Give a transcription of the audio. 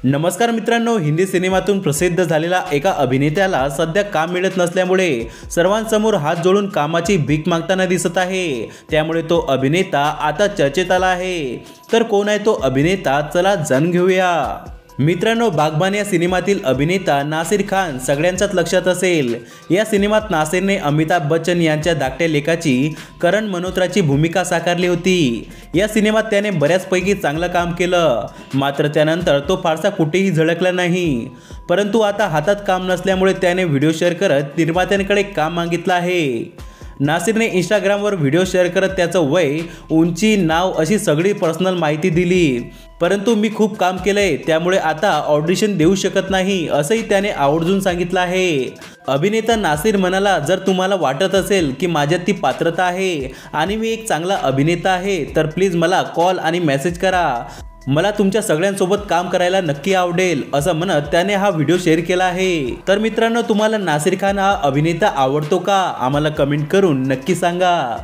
नमस्कार मित्रांनो, हिंदी सिनेमातून प्रसिद्ध झालेला एका अभिनेत्याला सध्या काम मिळत नसल्यामुळे सर्वांसमोर हात जोडून कामाची भीक मागताना दिसत आहे। त्यामुळे तो अभिनेता आता चर्चेत आला आहे। तर कोण आहे तो अभिनेता, चला जाणून घेऊया। मित्रांनो, बागबान या सिनेमातील अभिनेता नासिर खान सगळ्यांच्याच लक्षात असेल। या सिनेमात नासिरने अमिताभ बच्चन यांच्या धाकट्या लेकाची करण मल्होत्राची भूमिका साकारली होती। या सिनेमात त्याने बऱ्याचपैकी चांगलं काम केलं, मात्र त्यानंतर तो फारसा कुठेही झळकला नाही। परंतु आता हातात काम नसल्यामुळे त्याने व्हिडिओ शेअर करत निर्मात्यांकडे काम मागितलं आहे। नासिरने इंस्टाग्रामवर व्हिडिओ शेअर करत त्याचं वय, उंची, नाव अशी सगळी पर्सनल माहिती दिली। परंतु मी खूप काम केलंय, त्यामुळे आता ऑडिशन देऊ शकत नाही, असंही त्याने आवर्जून सांगितलं आहे। अभिनेता नासिर म्हणाला, जर तुम्हाला वाटत असेल की माझ्यात ती पात्रता आहे आणि मी एक चांगला अभिनेता आहे, तर प्लीज मला कॉल आणि मेसेज करा। मला तुमच्या सगळ्यांसोबत काम करायला नक्की आवडेल, असं म्हणत त्याने हा व्हिडिओ शेअर केला आहे। तर मित्रांनो, तुम्हाला नासिर खान हा अभिनेता आवडतो का? आम्हाला कमेंट करून नक्की सांगा।